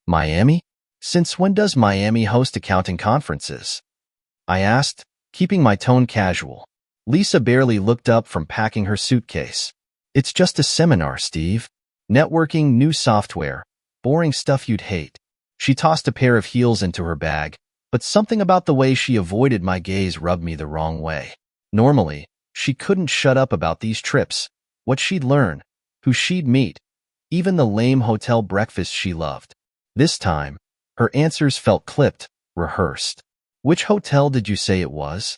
Miami? Since when does Miami host accounting conferences? I asked, keeping my tone casual. Lisa barely looked up from packing her suitcase. It's just a seminar, Steve. Networking, new software, boring stuff you'd hate. She tossed a pair of heels into her bag, but something about the way she avoided my gaze rubbed me the wrong way. Normally, she couldn't shut up about these trips, what she'd learn, who she'd meet, even the lame hotel breakfast she loved. This time, her answers felt clipped, rehearsed. Which hotel did you say it was?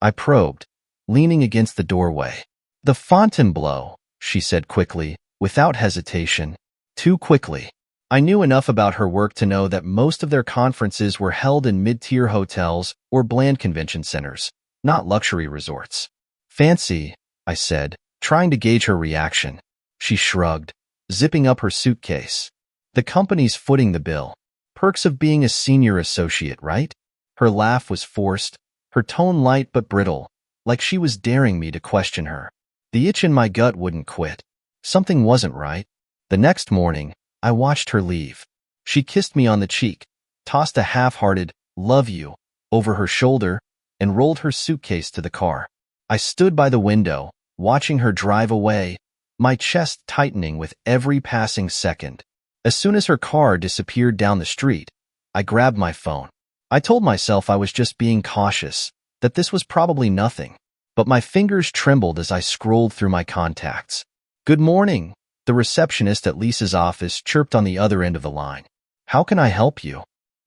I probed, leaning against the doorway. The Fontainebleau, she said quickly, without hesitation. Too quickly. I knew enough about her work to know that most of their conferences were held in mid-tier hotels or bland convention centers, not luxury resorts. Fancy, I said, trying to gauge her reaction. She shrugged, zipping up her suitcase. The company's footing the bill. Perks of being a senior associate, right? Her laugh was forced, her tone light but brittle, like she was daring me to question her. The itch in my gut wouldn't quit. Something wasn't right. The next morning, I watched her leave. She kissed me on the cheek, tossed a half-hearted, "love you," over her shoulder, and rolled her suitcase to the car. I stood by the window, watching her drive away, my chest tightening with every passing second. As soon as her car disappeared down the street, I grabbed my phone. I told myself I was just being cautious, that this was probably nothing, but my fingers trembled as I scrolled through my contacts. "Good morning," the receptionist at Lisa's office chirped on the other end of the line. "How can I help you?"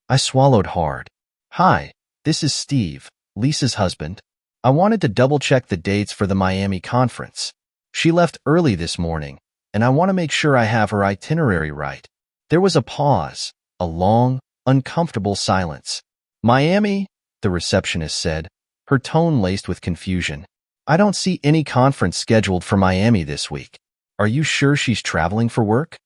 I swallowed hard. "Hi, this is Steve, Lisa's husband. I wanted to double-check the dates for the Miami conference. She left early this morning, and I want to make sure I have her itinerary right." There was a pause, a long, uncomfortable silence. "Miami?" the receptionist said, her tone laced with confusion. "I don't see any conference scheduled for Miami this week. Are you sure she's traveling for work?"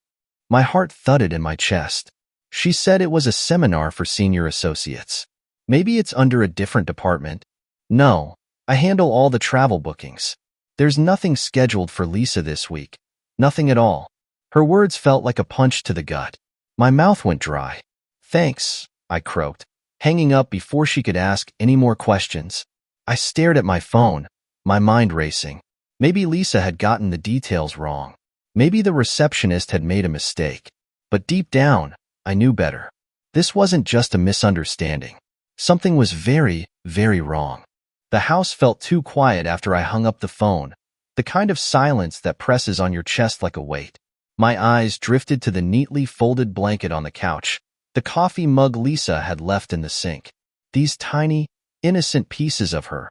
My heart thudded in my chest. She said it was a seminar for senior associates. Maybe it's under a different department. No, I handle all the travel bookings. There's nothing scheduled for Lisa this week. Nothing at all. Her words felt like a punch to the gut. My mouth went dry. "Thanks," I croaked, hanging up before she could ask any more questions. I stared at my phone, my mind racing. Maybe Lisa had gotten the details wrong. Maybe the receptionist had made a mistake. But deep down, I knew better. This wasn't just a misunderstanding. Something was very, very wrong. The house felt too quiet after I hung up the phone, the kind of silence that presses on your chest like a weight. My eyes drifted to the neatly folded blanket on the couch, the coffee mug Lisa had left in the sink. These tiny, innocent pieces of her,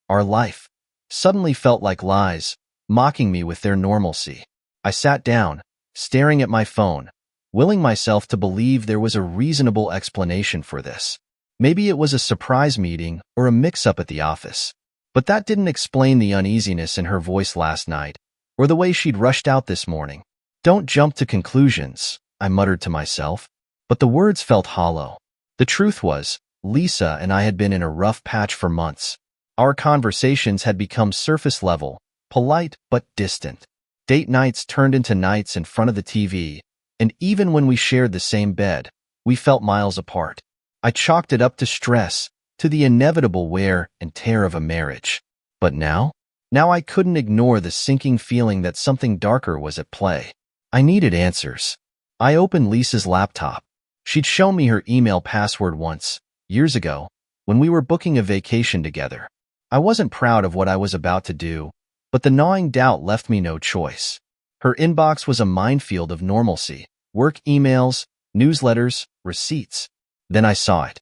our life, suddenly felt like lies, mocking me with their normalcy. I sat down, staring at my phone, willing myself to believe there was a reasonable explanation for this. Maybe it was a surprise meeting or a mix-up at the office. But that didn't explain the uneasiness in her voice last night, or the way she'd rushed out this morning. "Don't jump to conclusions," I muttered to myself, but the words felt hollow. The truth was, Lisa and I had been in a rough patch for months. Our conversations had become surface level, polite but distant. Date nights turned into nights in front of the TV, and even when we shared the same bed, we felt miles apart. I chalked it up to stress, to the inevitable wear and tear of a marriage. But now I couldn't ignore the sinking feeling that something darker was at play. I needed answers. I opened Lisa's laptop. She'd shown me her email password once, years ago, when we were booking a vacation together. I wasn't proud of what I was about to do, but the gnawing doubt left me no choice. Her inbox was a minefield of normalcy, work emails, newsletters, receipts. Then I saw it.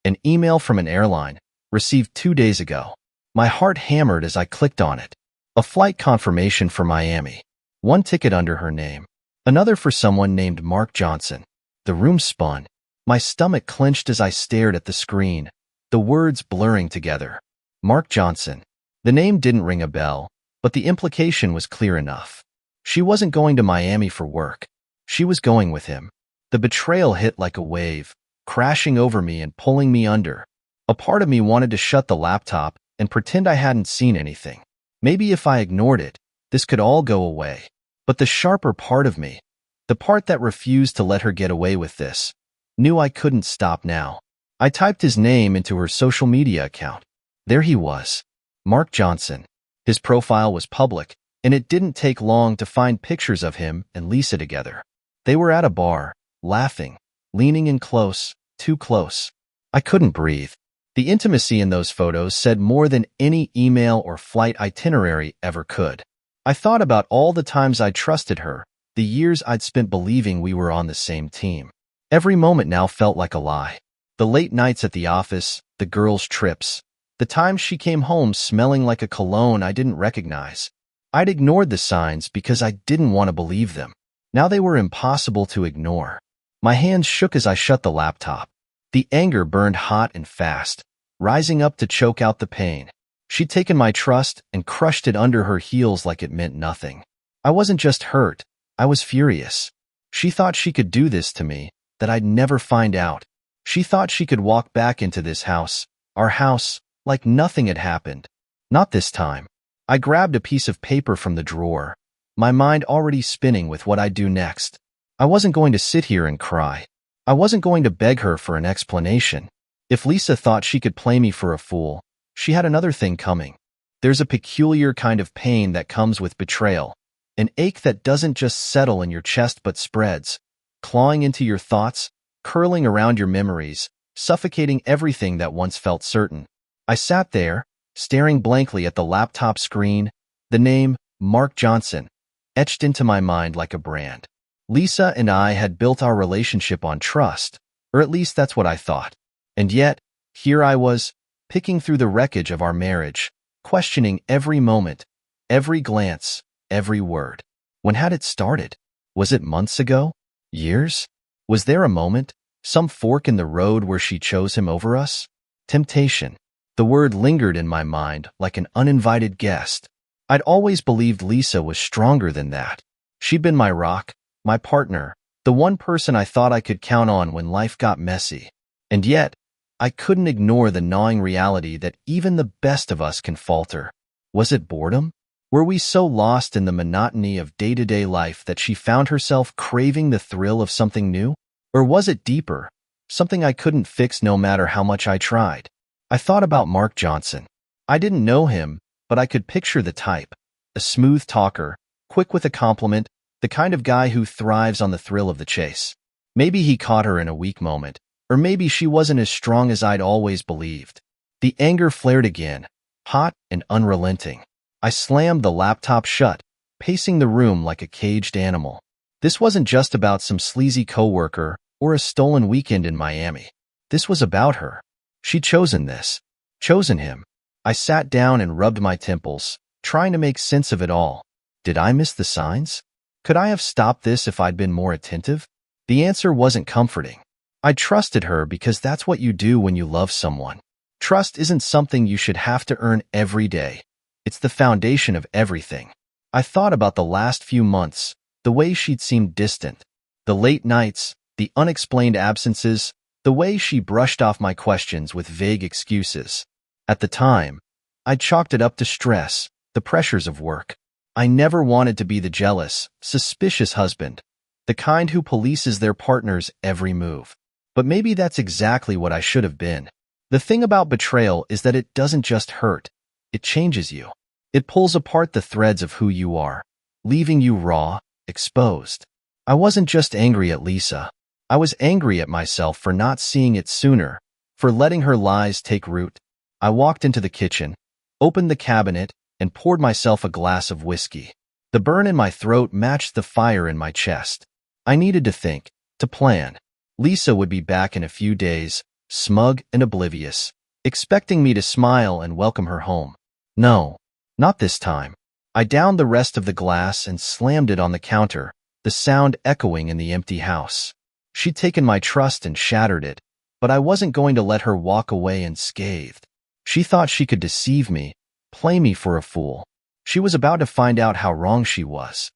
An email from an airline, received 2 days ago. My heart hammered as I clicked on it. A flight confirmation for Miami. One ticket under her name. Another for someone named Mark Johnson. The room spun. My stomach clenched as I stared at the screen, the words blurring together. Mark Johnson. The name didn't ring a bell, but the implication was clear enough. She wasn't going to Miami for work. She was going with him. The betrayal hit like a wave, crashing over me and pulling me under. A part of me wanted to shut the laptop and pretend I hadn't seen anything. Maybe if I ignored it, this could all go away. But the sharper part of me, the part that refused to let her get away with this, Knew I couldn't stop now. I typed his name into her social media account. There he was. Mark Johnson. His profile was public, and it didn't take long to find pictures of him and Lisa together. They were at a bar, laughing, leaning in close, too close. I couldn't breathe. The intimacy in those photos said more than any email or flight itinerary ever could. I thought about all the times I trusted her, the years I'd spent believing we were on the same team. Every moment now felt like a lie. The late nights at the office, the girls' trips, the times she came home smelling like a cologne I didn't recognize. I'd ignored the signs because I didn't want to believe them. Now they were impossible to ignore. My hands shook as I shut the laptop. The anger burned hot and fast, rising up to choke out the pain. She'd taken my trust and crushed it under her heels like it meant nothing. I wasn't just hurt, I was furious. She thought she could do this to me, that I'd never find out. She thought she could walk back into this house, our house, like nothing had happened. Not this time. I grabbed a piece of paper from the drawer, my mind already spinning with what I'd do next. I wasn't going to sit here and cry. I wasn't going to beg her for an explanation. If Lisa thought she could play me for a fool, she had another thing coming. There's a peculiar kind of pain that comes with betrayal, an ache that doesn't just settle in your chest but spreads, clawing into your thoughts, curling around your memories, suffocating everything that once felt certain. I sat there, staring blankly at the laptop screen, the name, Mark Johnson, etched into my mind like a brand. Lisa and I had built our relationship on trust, or at least that's what I thought. And yet, here I was, picking through the wreckage of our marriage, questioning every moment, every glance, every word. When had it started? Was it months ago? Years? Was there a moment, some fork in the road where she chose him over us? Temptation. The word lingered in my mind like an uninvited guest. I'd always believed Lisa was stronger than that. She'd been my rock, my partner, the one person I thought I could count on when life got messy. And yet, I couldn't ignore the gnawing reality that even the best of us can falter. Was it boredom? Were we so lost in the monotony of day-to-day life that she found herself craving the thrill of something new? Or was it deeper, something I couldn't fix no matter how much I tried? I thought about Mark Johnson. I didn't know him, but I could picture the type. A smooth talker, quick with a compliment, the kind of guy who thrives on the thrill of the chase. Maybe he caught her in a weak moment, or maybe she wasn't as strong as I'd always believed. The anger flared again, hot and unrelenting. I slammed the laptop shut, pacing the room like a caged animal. This wasn't just about some sleazy coworker or a stolen weekend in Miami. This was about her. She'd chosen this, chosen him. I sat down and rubbed my temples, trying to make sense of it all. Did I miss the signs? Could I have stopped this if I'd been more attentive? The answer wasn't comforting. I trusted her because that's what you do when you love someone. Trust isn't something you should have to earn every day. It's the foundation of everything. I thought about the last few months, the way she'd seemed distant, the late nights, the unexplained absences, the way she brushed off my questions with vague excuses. At the time, I chalked it up to stress, the pressures of work. I never wanted to be the jealous, suspicious husband, the kind who polices their partner's every move. But maybe that's exactly what I should have been. The thing about betrayal is that it doesn't just hurt, it changes you. It pulls apart the threads of who you are, leaving you raw, exposed. I wasn't just angry at Lisa. I was angry at myself for not seeing it sooner, for letting her lies take root. I walked into the kitchen, opened the cabinet, and poured myself a glass of whiskey. The burn in my throat matched the fire in my chest. I needed to think, to plan. Lisa would be back in a few days, smug and oblivious, expecting me to smile and welcome her home. No, not this time. I downed the rest of the glass and slammed it on the counter, the sound echoing in the empty house. She'd taken my trust and shattered it, but I wasn't going to let her walk away unscathed. She thought she could deceive me, play me for a fool. She was about to find out how wrong she was.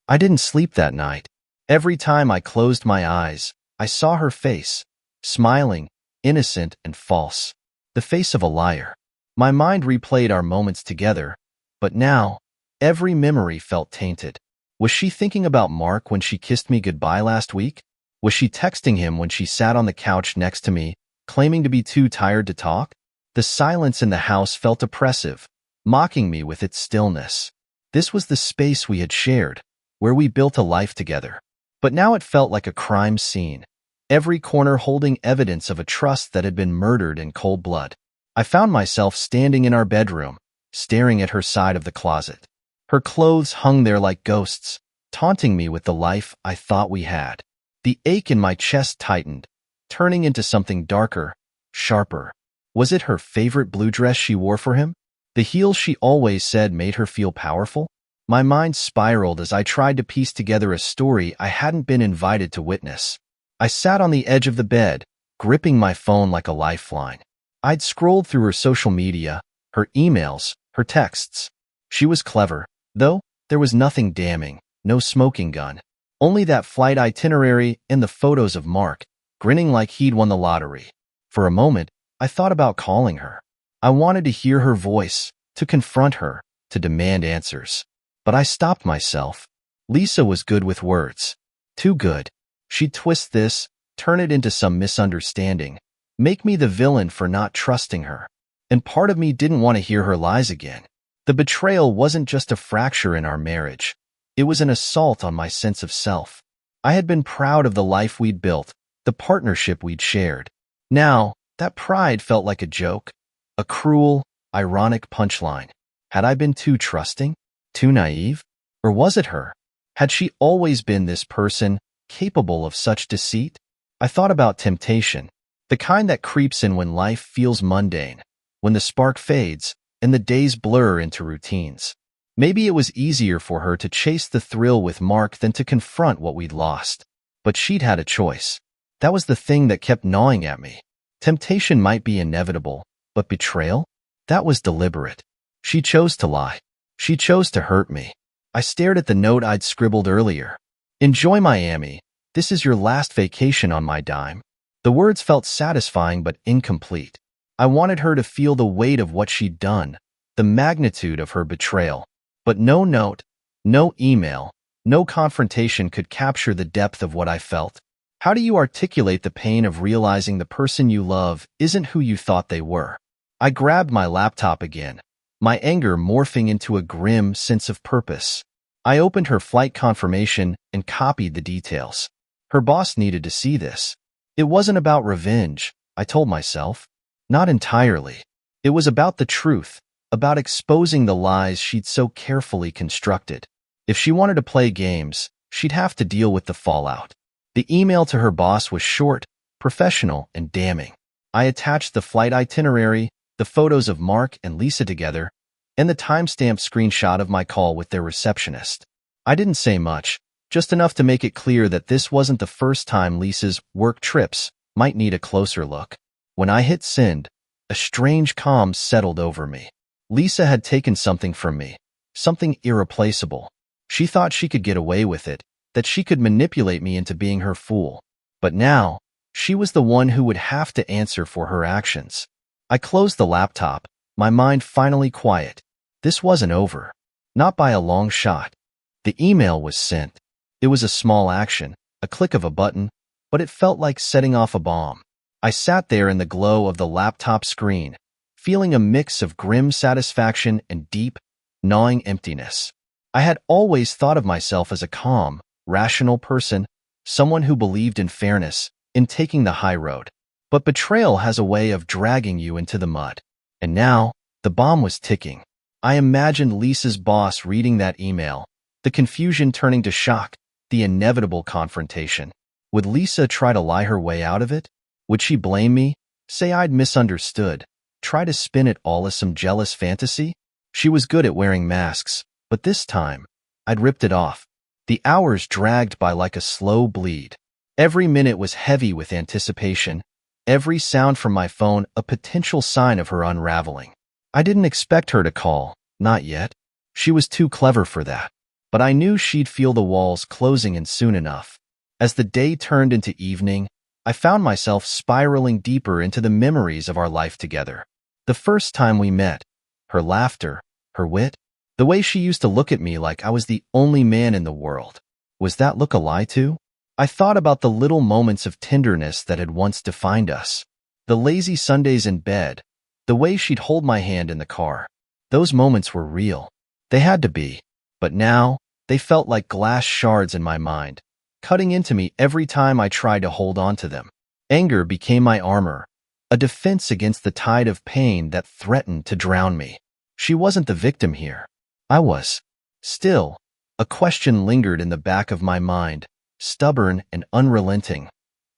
I didn't sleep that night. Every time I closed my eyes, I saw her face, smiling, innocent and false. The face of a liar. My mind replayed our moments together, but now, every memory felt tainted. Was she thinking about Mark when she kissed me goodbye last week? Was she texting him when she sat on the couch next to me, claiming to be too tired to talk? The silence in the house felt oppressive, mocking me with its stillness. This was the space we had shared, where we built a life together. But now it felt like a crime scene, every corner holding evidence of a trust that had been murdered in cold blood. I found myself standing in our bedroom, staring at her side of the closet. Her clothes hung there like ghosts, taunting me with the life I thought we had. The ache in my chest tightened, turning into something darker, sharper. Was it her favorite blue dress she wore for him? The heels she always said made her feel powerful? My mind spiraled as I tried to piece together a story I hadn't been invited to witness. I sat on the edge of the bed, gripping my phone like a lifeline. I'd scrolled through her social media, her emails, her texts. She was clever, though there was nothing damning, no smoking gun. Only that flight itinerary and the photos of Mark, grinning like he'd won the lottery. For a moment, I thought about calling her. I wanted to hear her voice, to confront her, to demand answers. But I stopped myself. Lisa was good with words. Too good. She'd twist this, turn it into some misunderstanding, make me the villain for not trusting her. And part of me didn't want to hear her lies again. The betrayal wasn't just a fracture in our marriage. It was an assault on my sense of self. I had been proud of the life we'd built, the partnership we'd shared. Now, that pride felt like a joke, a cruel, ironic punchline. Had I been too trusting? Too naive? Or was it her? Had she always been this person, capable of such deceit? I thought about temptation, the kind that creeps in when life feels mundane, when the spark fades and the days blur into routines. Maybe it was easier for her to chase the thrill with Mark than to confront what we'd lost. But she'd had a choice. That was the thing that kept gnawing at me. Temptation might be inevitable, but betrayal? That was deliberate. She chose to lie. She chose to hurt me. I stared at the note I'd scribbled earlier. Enjoy Miami. This is your last vacation on my dime. The words felt satisfying but incomplete. I wanted her to feel the weight of what she'd done, the magnitude of her betrayal. But no note, no email, no confrontation could capture the depth of what I felt. How do you articulate the pain of realizing the person you love isn't who you thought they were? I grabbed my laptop again, my anger morphing into a grim sense of purpose. I opened her flight confirmation and copied the details. Her boss needed to see this. It wasn't about revenge, I told myself. Not entirely. It was about the truth, about exposing the lies she'd so carefully constructed. If she wanted to play games, she'd have to deal with the fallout. The email to her boss was short, professional, and damning. I attached the flight itinerary, the photos of Mark and Lisa together, and the timestamped screenshot of my call with their receptionist. I didn't say much, just enough to make it clear that this wasn't the first time Lisa's work trips might need a closer look. When I hit send, a strange calm settled over me. Lisa had taken something from me, something irreplaceable. She thought she could get away with it, that she could manipulate me into being her fool. But now, she was the one who would have to answer for her actions. I closed the laptop, my mind finally quiet. This wasn't over. Not by a long shot. The email was sent. It was a small action, a click of a button, but it felt like setting off a bomb. I sat there in the glow of the laptop screen, feeling a mix of grim satisfaction and deep, gnawing emptiness. I had always thought of myself as a calm, rational person, someone who believed in fairness, in taking the high road. But betrayal has a way of dragging you into the mud. And now, the bomb was ticking. I imagined Lisa's boss reading that email, the confusion turning to shock, the inevitable confrontation. Would Lisa try to lie her way out of it? Would she blame me, say I'd misunderstood, try to spin it all as some jealous fantasy? She was good at wearing masks, but this time, I'd ripped it off. The hours dragged by like a slow bleed. Every minute was heavy with anticipation, every sound from my phone a potential sign of her unraveling. I didn't expect her to call, not yet. She was too clever for that. But I knew she'd feel the walls closing in soon enough. As the day turned into evening, I found myself spiraling deeper into the memories of our life together. The first time we met, her laughter, her wit, the way she used to look at me like I was the only man in the world. Was that look a lie too? I thought about the little moments of tenderness that had once defined us. The lazy Sundays in bed, the way she'd hold my hand in the car. Those moments were real. They had to be. But now, they felt like glass shards in my mind, cutting into me every time I tried to hold on to them. Anger became my armor, a defense against the tide of pain that threatened to drown me. She wasn't the victim here. I was. Still, a question lingered in the back of my mind, stubborn and unrelenting.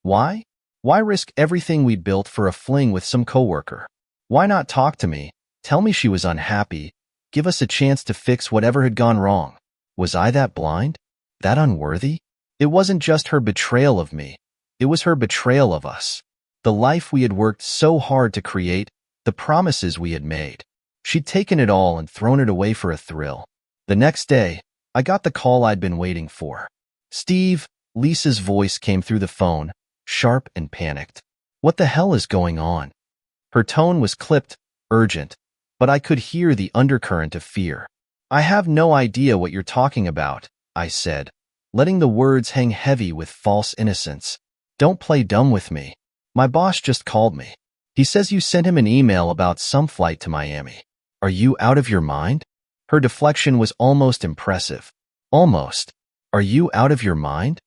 Why? Why risk everything we'd built for a fling with some coworker? Why not talk to me, tell me she was unhappy, give us a chance to fix whatever had gone wrong? Was I that blind? That unworthy? It wasn't just her betrayal of me. It was her betrayal of us. The life we had worked so hard to create, the promises we had made. She'd taken it all and thrown it away for a thrill. The next day, I got the call I'd been waiting for. "Steve," Lisa's voice came through the phone, sharp and panicked. "What the hell is going on?" Her tone was clipped, urgent, but I could hear the undercurrent of fear. "I have no idea what you're talking about," I said, letting the words hang heavy with false innocence. "Don't play dumb with me. My boss just called me. He says you sent him an email about some flight to Miami. Are you out of your mind?" Her deflection was almost impressive. Almost. "Are you out of your mind?"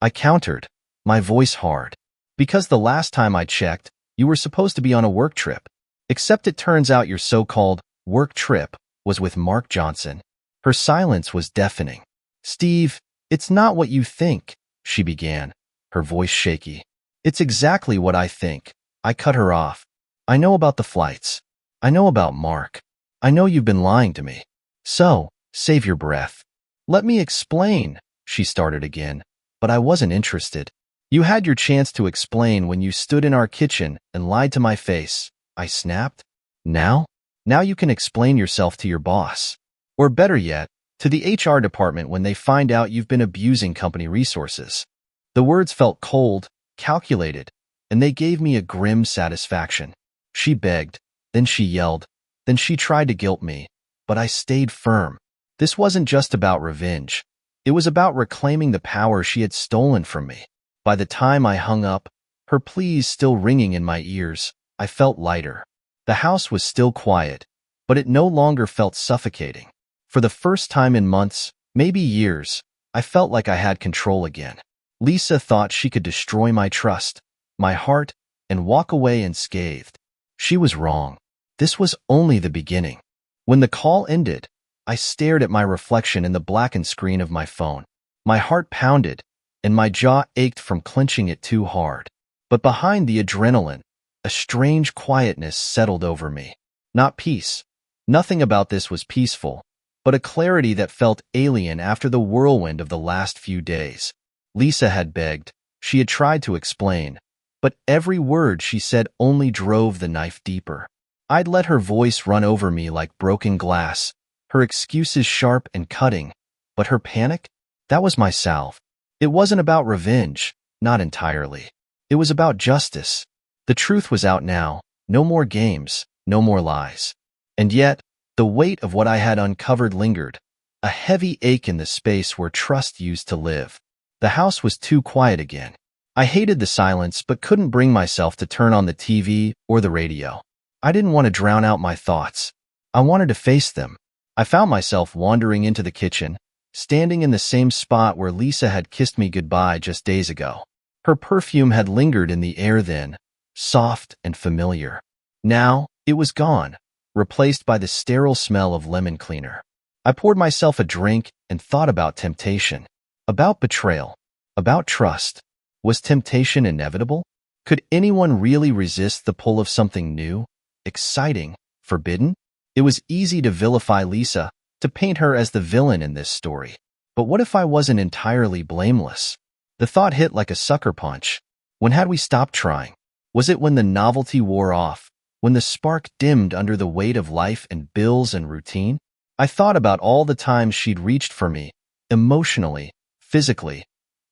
I countered, my voice hard. "Because the last time I checked, you were supposed to be on a work trip. Except it turns out your so-called work trip was with Mark Johnson." Her silence was deafening. "Steve, it's not what you think," she began, her voice shaky. "It's exactly what I think." I cut her off. "I know about the flights. I know about Mark. I know you've been lying to me. So, save your breath." "Let me explain," she started again, but I wasn't interested. "You had your chance to explain when you stood in our kitchen and lied to my face," I snapped. "Now? Now you can explain yourself to your boss. Or better yet, to the HR department when they find out you've been abusing company resources." The words felt cold, calculated, and they gave me a grim satisfaction. She begged, then she yelled, then she tried to guilt me, but I stayed firm. This wasn't just about revenge. It was about reclaiming the power she had stolen from me. By the time I hung up, her pleas still ringing in my ears, I felt lighter. The house was still quiet, but it no longer felt suffocating. For the first time in months, maybe years, I felt like I had control again. Lisa thought she could destroy my trust, my heart, and walk away unscathed. She was wrong. This was only the beginning. When the call ended, I stared at my reflection in the blackened screen of my phone. My heart pounded, and my jaw ached from clenching it too hard. But behind the adrenaline, a strange quietness settled over me. Not peace. Nothing about this was peaceful, but a clarity that felt alien after the whirlwind of the last few days. Lisa had begged. She had tried to explain, but every word she said only drove the knife deeper. I'd let her voice run over me like broken glass, her excuses sharp and cutting, but her panic? That was my salve. It wasn't about revenge, not entirely. It was about justice. The truth was out now, no more games, no more lies. And yet, the weight of what I had uncovered lingered, a heavy ache in the space where trust used to live. The house was too quiet again. I hated the silence but couldn't bring myself to turn on the TV or the radio. I didn't want to drown out my thoughts. I wanted to face them. I found myself wandering into the kitchen, standing in the same spot where Lisa had kissed me goodbye just days ago. Her perfume had lingered in the air then, soft and familiar. Now, it was gone, replaced by the sterile smell of lemon cleaner. I poured myself a drink and thought about temptation, about betrayal, about trust. Was temptation inevitable? Could anyone really resist the pull of something new, exciting, forbidden? It was easy to vilify Lisa, to paint her as the villain in this story. But what if I wasn't entirely blameless? The thought hit like a sucker punch. When had we stopped trying? Was it when the novelty wore off, when the spark dimmed under the weight of life and bills and routine? I thought about all the times she'd reached for me, emotionally, physically,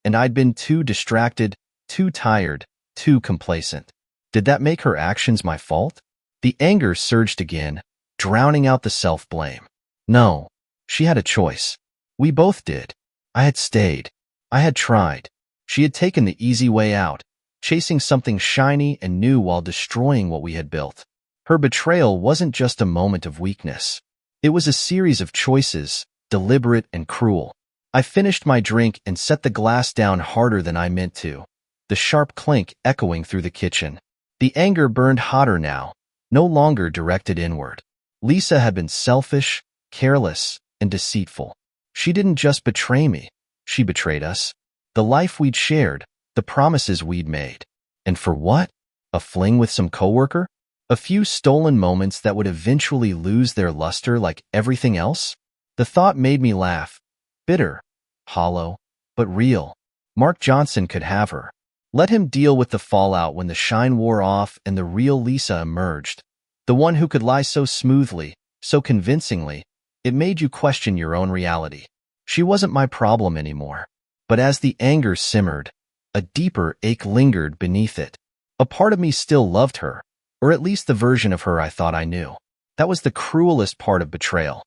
and I'd been too distracted, too tired, too complacent. Did that make her actions my fault? The anger surged again, drowning out the self-blame. No, she had a choice. We both did. I had stayed. I had tried. She had taken the easy way out, chasing something shiny and new while destroying what we had built. Her betrayal wasn't just a moment of weakness. It was a series of choices, deliberate and cruel. I finished my drink and set the glass down harder than I meant to, the sharp clink echoing through the kitchen. The anger burned hotter now, no longer directed inward. Lisa had been selfish, careless, and deceitful. She didn't just betray me, she betrayed us. The life we'd shared, the promises we'd made. And for what? A fling with some coworker? A few stolen moments that would eventually lose their luster like everything else? The thought made me laugh. Bitter, hollow, but real. Mark Johnson could have her. Let him deal with the fallout when the shine wore off and the real Lisa emerged. The one who could lie so smoothly, so convincingly, it made you question your own reality. She wasn't my problem anymore. But as the anger simmered, a deeper ache lingered beneath it. A part of me still loved her, or at least the version of her I thought I knew. That was the cruelest part of betrayal.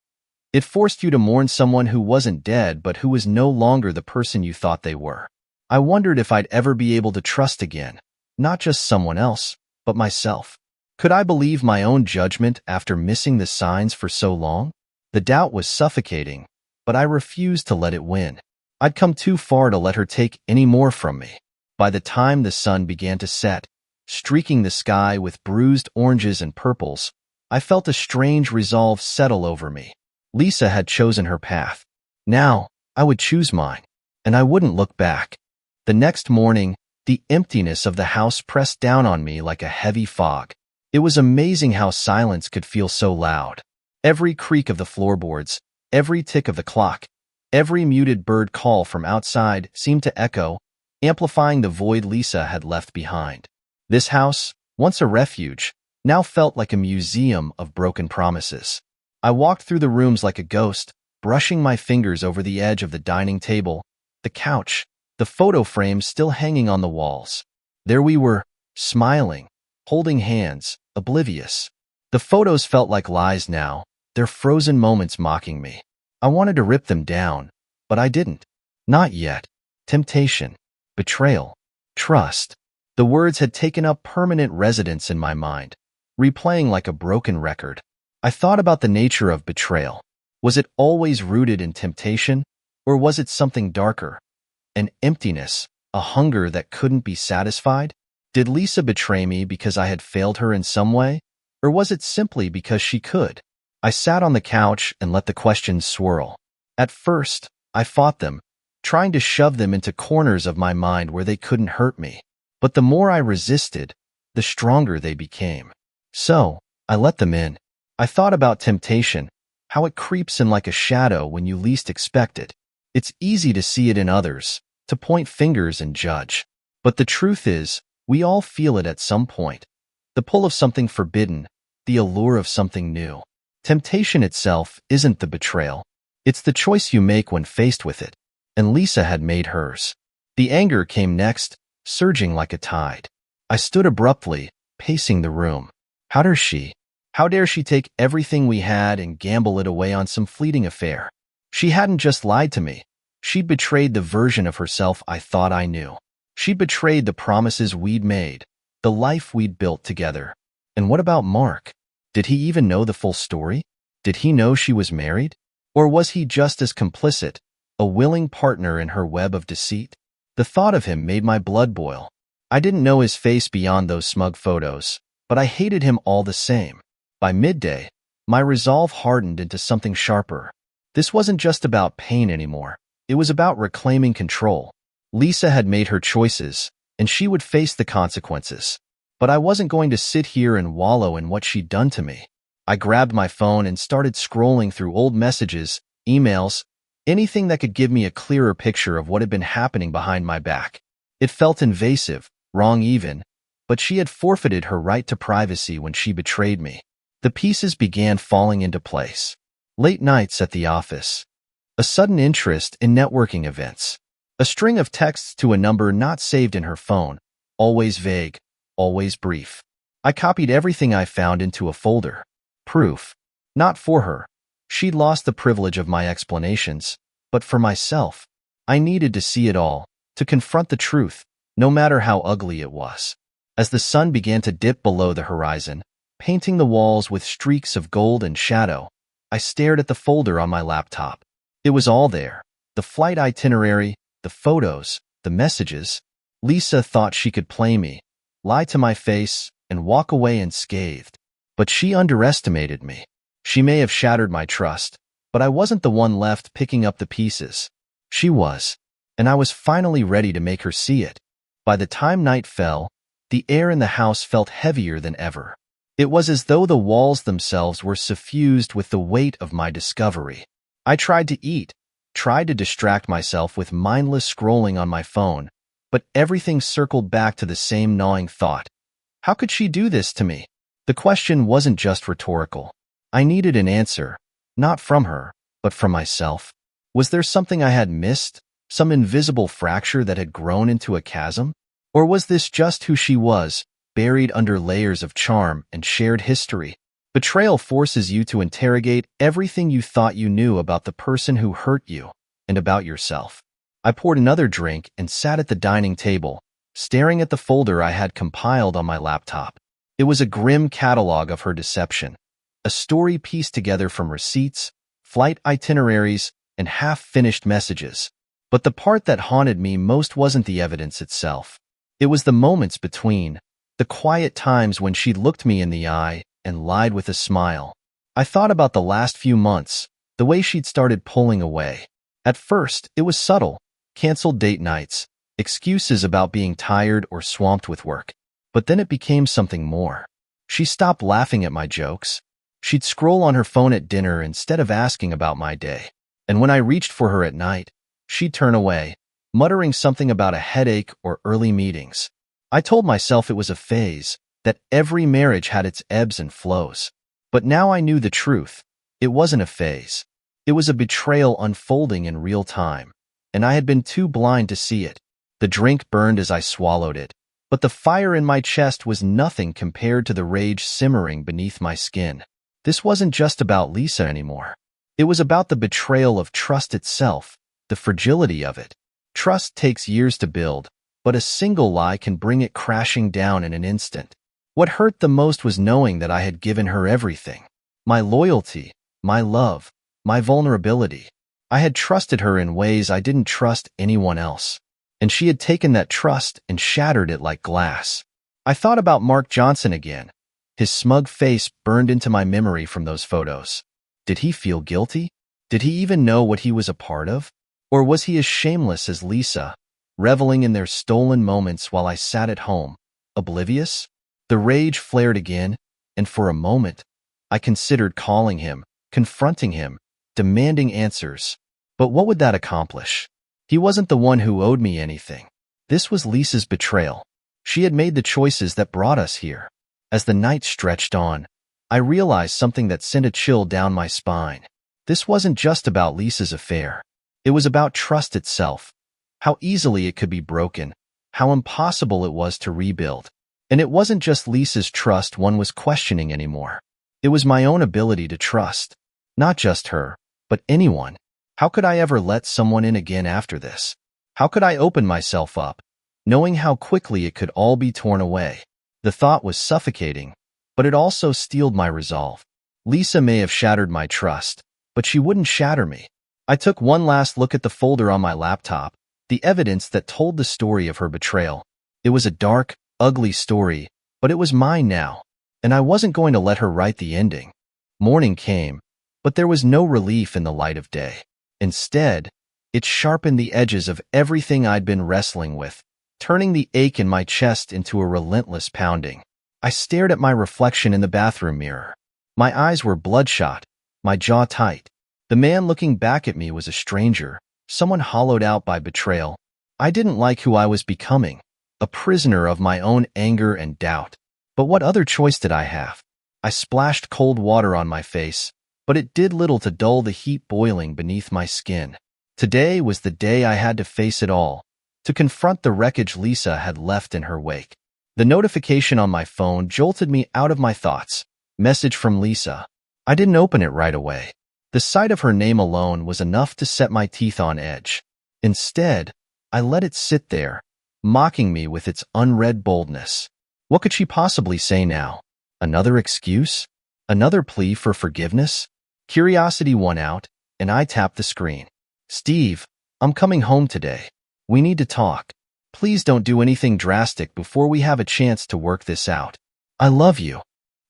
It forced you to mourn someone who wasn't dead but who was no longer the person you thought they were. I wondered if I'd ever be able to trust again, not just someone else, but myself. Could I believe my own judgment after missing the signs for so long? The doubt was suffocating, but I refused to let it win. I'd come too far to let her take any more from me. By the time the sun began to set, streaking the sky with bruised oranges and purples, I felt a strange resolve settle over me. Lisa had chosen her path. Now, I would choose mine, and I wouldn't look back. The next morning, the emptiness of the house pressed down on me like a heavy fog. It was amazing how silence could feel so loud. Every creak of the floorboards, every tick of the clock, every muted bird call from outside seemed to echo, amplifying the void Lisa had left behind. This house, once a refuge, now felt like a museum of broken promises. I walked through the rooms like a ghost, brushing my fingers over the edge of the dining table, the couch, the photo frames still hanging on the walls. There we were, smiling, holding hands, oblivious. The photos felt like lies now, their frozen moments mocking me. I wanted to rip them down, but I didn't. Not yet. Temptation, betrayal, trust. The words had taken up permanent residence in my mind, replaying like a broken record. I thought about the nature of betrayal. Was it always rooted in temptation, or was it something darker? An emptiness, a hunger that couldn't be satisfied? Did Lisa betray me because I had failed her in some way, or was it simply because she could? I sat on the couch and let the questions swirl. At first, I fought them, trying to shove them into corners of my mind where they couldn't hurt me. But the more I resisted, the stronger they became. So, I let them in. I thought about temptation, how it creeps in like a shadow when you least expect it. It's easy to see it in others, to point fingers and judge. But the truth is, we all feel it at some point. The pull of something forbidden, the allure of something new. Temptation itself isn't the betrayal. It's the choice you make when faced with it. And Lisa had made hers. The anger came next, surging like a tide. I stood abruptly, pacing the room. How dare she? How dare she take everything we had and gamble it away on some fleeting affair? She hadn't just lied to me. She'd betrayed the version of herself I thought I knew. She'd betrayed the promises we'd made, the life we'd built together. And what about Mark? Did he even know the full story? Did he know she was married? Or was he just as complicit, a willing partner in her web of deceit? The thought of him made my blood boil. I didn't know his face beyond those smug photos, but I hated him all the same. By midday, my resolve hardened into something sharper. This wasn't just about pain anymore. It was about reclaiming control. Lisa had made her choices, and she would face the consequences. But I wasn't going to sit here and wallow in what she'd done to me. I grabbed my phone and started scrolling through old messages, emails, anything that could give me a clearer picture of what had been happening behind my back. It felt invasive, wrong even, but she had forfeited her right to privacy when she betrayed me. The pieces began falling into place. Late nights at the office. A sudden interest in networking events. A string of texts to a number not saved in her phone, always vague, always brief. I copied everything I found into a folder. Proof. Not for her. She'd lost the privilege of my explanations, but for myself. I needed to see it all, to confront the truth, no matter how ugly it was. As the sun began to dip below the horizon, painting the walls with streaks of gold and shadow, I stared at the folder on my laptop. It was all there. The flight itinerary, the photos, the messages. Lisa thought she could play me, lie to my face, and walk away unscathed. But she underestimated me. She may have shattered my trust, but I wasn't the one left picking up the pieces. She was, and I was finally ready to make her see it. By the time night fell, the air in the house felt heavier than ever. It was as though the walls themselves were suffused with the weight of my discovery. I tried to eat, tried to distract myself with mindless scrolling on my phone, but everything circled back to the same gnawing thought. How could she do this to me? The question wasn't just rhetorical. I needed an answer, not from her, but from myself. Was there something I had missed, some invisible fracture that had grown into a chasm? Or was this just who she was, buried under layers of charm and shared history? Betrayal forces you to interrogate everything you thought you knew about the person who hurt you and about yourself. I poured another drink and sat at the dining table, staring at the folder I had compiled on my laptop. It was a grim catalog of her deception, a story pieced together from receipts, flight itineraries, and half-finished messages. But the part that haunted me most wasn't the evidence itself. It was the moments between, the quiet times when she looked me in the eye and lied with a smile. I thought about the last few months, the way she'd started pulling away. At first, it was subtle, canceled date nights, excuses about being tired or swamped with work. But then it became something more. She stopped laughing at my jokes. She'd scroll on her phone at dinner instead of asking about my day. And when I reached for her at night, she'd turn away, muttering something about a headache or early meetings. I told myself it was a phase, that every marriage had its ebbs and flows. But now I knew the truth. It wasn't a phase. It was a betrayal unfolding in real time, and I had been too blind to see it. The drink burned as I swallowed it, but the fire in my chest was nothing compared to the rage simmering beneath my skin. This wasn't just about Lisa anymore. It was about the betrayal of trust itself, the fragility of it. Trust takes years to build, but a single lie can bring it crashing down in an instant. What hurt the most was knowing that I had given her everything. My loyalty, my love, my vulnerability. I had trusted her in ways I didn't trust anyone else. And she had taken that trust and shattered it like glass. I thought about Mark Johnson again. His smug face burned into my memory from those photos. Did he feel guilty? Did he even know what he was a part of? Or was he as shameless as Lisa, reveling in their stolen moments while I sat at home, oblivious? The rage flared again, and for a moment, I considered calling him, confronting him, demanding answers. But what would that accomplish? He wasn't the one who owed me anything. This was Lisa's betrayal. She had made the choices that brought us here. As the night stretched on, I realized something that sent a chill down my spine. This wasn't just about Lisa's affair. It was about trust itself, how easily it could be broken, how impossible it was to rebuild. And it wasn't just Lisa's trust one was questioning anymore. It was my own ability to trust. Not just her, but anyone. How could I ever let someone in again after this? How could I open myself up, knowing how quickly it could all be torn away? The thought was suffocating, but it also steeled my resolve. Lisa may have shattered my trust, but she wouldn't shatter me. I took one last look at the folder on my laptop, the evidence that told the story of her betrayal. It was a dark, ugly story, but it was mine now, and I wasn't going to let her write the ending. Morning came, but there was no relief in the light of day. Instead, it sharpened the edges of everything I'd been wrestling with, turning the ache in my chest into a relentless pounding. I stared at my reflection in the bathroom mirror. My eyes were bloodshot, my jaw tight. The man looking back at me was a stranger, someone hollowed out by betrayal. I didn't like who I was becoming, a prisoner of my own anger and doubt. But what other choice did I have? I splashed cold water on my face, but it did little to dull the heat boiling beneath my skin. Today was the day I had to face it all, to confront the wreckage Lisa had left in her wake. The notification on my phone jolted me out of my thoughts. Message from Lisa. I didn't open it right away. The sight of her name alone was enough to set my teeth on edge. Instead, I let it sit there, mocking me with its unread boldness. What could she possibly say now? Another excuse? Another plea for forgiveness? Curiosity won out, and I tapped the screen. Steve, I'm coming home today. We need to talk. Please don't do anything drastic before we have a chance to work this out. I love you.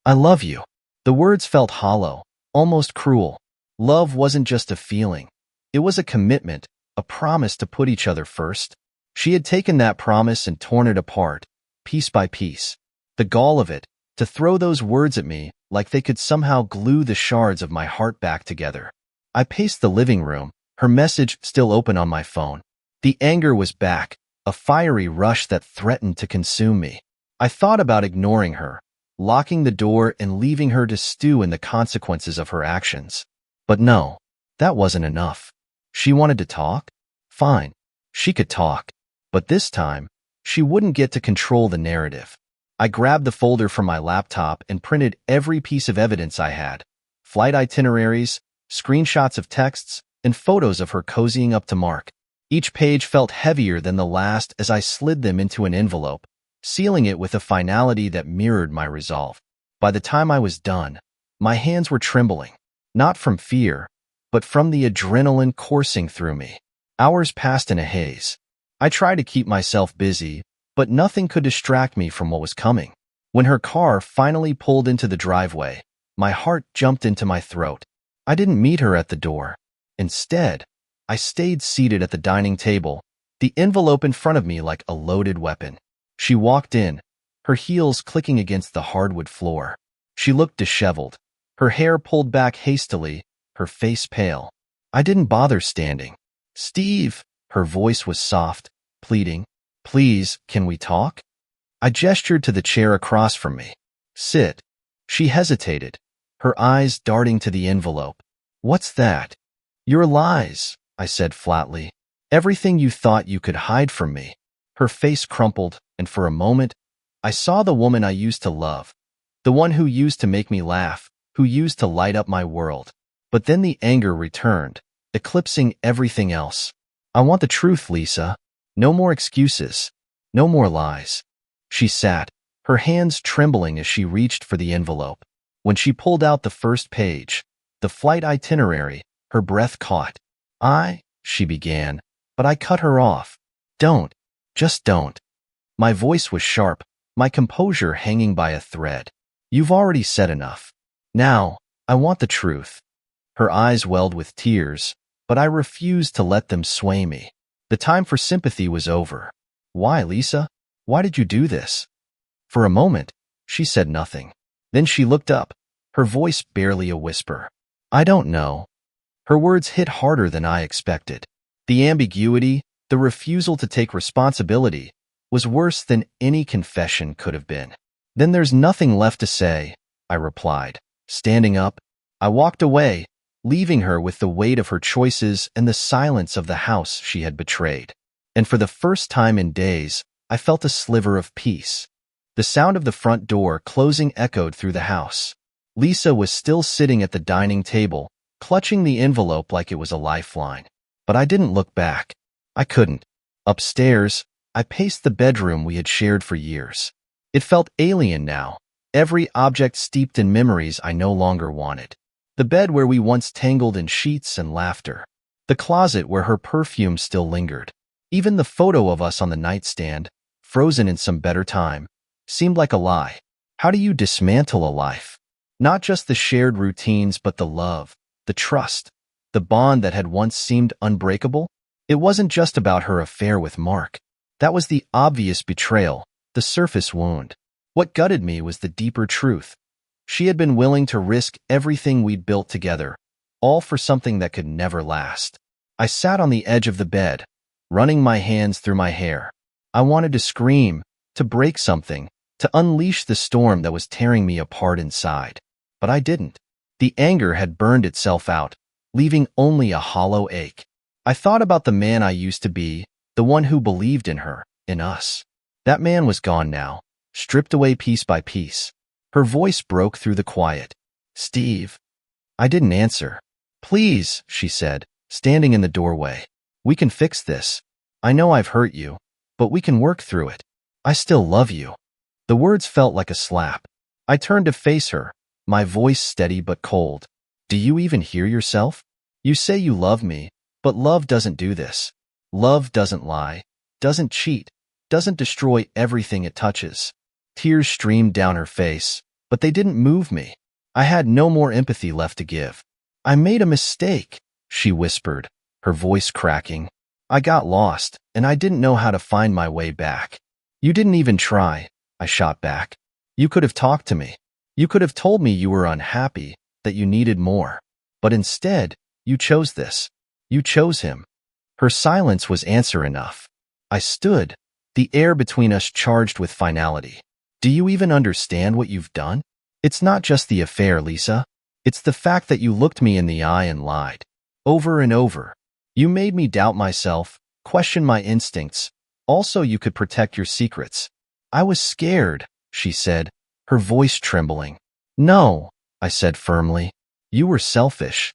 I love you. The words felt hollow, almost cruel. Love wasn't just a feeling. It was a commitment, a promise to put each other first. She had taken that promise and torn it apart, piece by piece. The gall of it, to throw those words at me like they could somehow glue the shards of my heart back together. I paced the living room, her message still open on my phone. The anger was back, a fiery rush that threatened to consume me. I thought about ignoring her, locking the door and leaving her to stew in the consequences of her actions. But no, that wasn't enough. She wanted to talk? Fine, she could talk. But this time, she wouldn't get to control the narrative. I grabbed the folder from my laptop and printed every piece of evidence I had. Flight itineraries, screenshots of texts, and photos of her cozying up to Mark. Each page felt heavier than the last as I slid them into an envelope, sealing it with a finality that mirrored my resolve. By the time I was done, my hands were trembling, not from fear, but from the adrenaline coursing through me. Hours passed in a haze. I tried to keep myself busy, but nothing could distract me from what was coming. When her car finally pulled into the driveway, my heart jumped into my throat. I didn't meet her at the door. Instead, I stayed seated at the dining table, the envelope in front of me like a loaded weapon. She walked in, her heels clicking against the hardwood floor. She looked disheveled, her hair pulled back hastily, her face pale. I didn't bother standing. Steve, her voice was soft, pleading. Please, can we talk? I gestured to the chair across from me. Sit. She hesitated, her eyes darting to the envelope. What's that? Your lies, I said flatly. Everything you thought you could hide from me. Her face crumpled, and for a moment, I saw the woman I used to love, the one who used to make me laugh, who used to light up my world. But then the anger returned, eclipsing everything else. I want the truth, Lisa. No more excuses. No more lies. She sat, her hands trembling as she reached for the envelope. When she pulled out the first page, the flight itinerary, her breath caught. She began, but I cut her off. Don't. Just don't. My voice was sharp, my composure hanging by a thread. You've already said enough. Now, I want the truth. Her eyes welled with tears, but I refused to let them sway me. The time for sympathy was over. Why, Lisa? Why did you do this? For a moment, she said nothing. Then she looked up, her voice barely a whisper. I don't know. Her words hit harder than I expected. The ambiguity, the refusal to take responsibility, was worse than any confession could have been. Then there's nothing left to say, I replied. Standing up, I walked away, leaving her with the weight of her choices and the silence of the house she had betrayed. And for the first time in days, I felt a sliver of peace. The sound of the front door closing echoed through the house. Lisa was still sitting at the dining table, clutching the envelope like it was a lifeline. But I didn't look back. I couldn't. Upstairs, I paced the bedroom we had shared for years. It felt alien now, every object steeped in memories I no longer wanted. The bed where we once tangled in sheets and laughter. The closet where her perfume still lingered. Even the photo of us on the nightstand, frozen in some better time, seemed like a lie. How do you dismantle a life? Not just the shared routines, but the love, the trust, the bond that had once seemed unbreakable? It wasn't just about her affair with Mark. That was the obvious betrayal, the surface wound. What gutted me was the deeper truth. She had been willing to risk everything we'd built together, all for something that could never last. I sat on the edge of the bed, running my hands through my hair. I wanted to scream, to break something, to unleash the storm that was tearing me apart inside. But I didn't. The anger had burned itself out, leaving only a hollow ache. I thought about the man I used to be, the one who believed in her, in us. That man was gone now, stripped away piece by piece. Her voice broke through the quiet. Steve. I didn't answer. Please, she said, standing in the doorway. We can fix this. I know I've hurt you, but we can work through it. I still love you." The words felt like a slap. I turned to face her, my voice steady but cold. "Do you even hear yourself? You say you love me, but love doesn't do this. Love doesn't lie, doesn't cheat, doesn't destroy everything it touches." Tears streamed down her face, but they didn't move me. I had no more empathy left to give. "I made a mistake," she whispered, her voice cracking. "I got lost, and I didn't know how to find my way back." "You didn't even try," I shot back. "You could have talked to me. You could have told me you were unhappy, that you needed more. But instead, you chose this. You chose him." Her silence was answer enough. I stood, the air between us charged with finality. "Do you even understand what you've done? It's not just the affair, Lisa. It's the fact that you looked me in the eye and lied. Over and over. You made me doubt myself, question my instincts. Also, you could protect your secrets." "I was scared," she said, her voice trembling. "No," I said firmly. "You were selfish."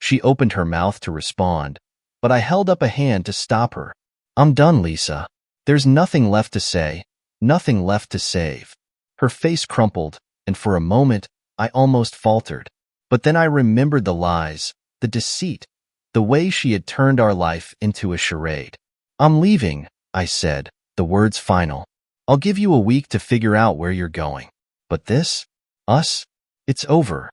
She opened her mouth to respond, but I held up a hand to stop her. "I'm done, Lisa. There's nothing left to say, nothing left to save." Her face crumpled, and for a moment, I almost faltered. But then I remembered the lies, the deceit, the way she had turned our life into a charade. "I'm leaving," I said, the words final. "I'll give you a week to figure out where you're going. But this, us, it's over."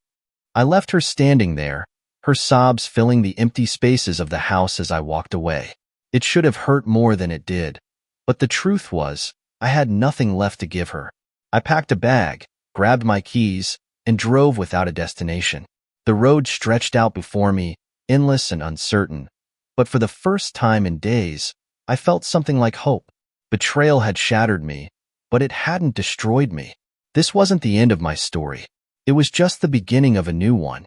I left her standing there, her sobs filling the empty spaces of the house as I walked away. It should have hurt more than it did. But the truth was, I had nothing left to give her. I packed a bag, grabbed my keys, and drove without a destination. The road stretched out before me, endless and uncertain. But for the first time in days, I felt something like hope. Betrayal had shattered me, but it hadn't destroyed me. This wasn't the end of my story. It was just the beginning of a new one.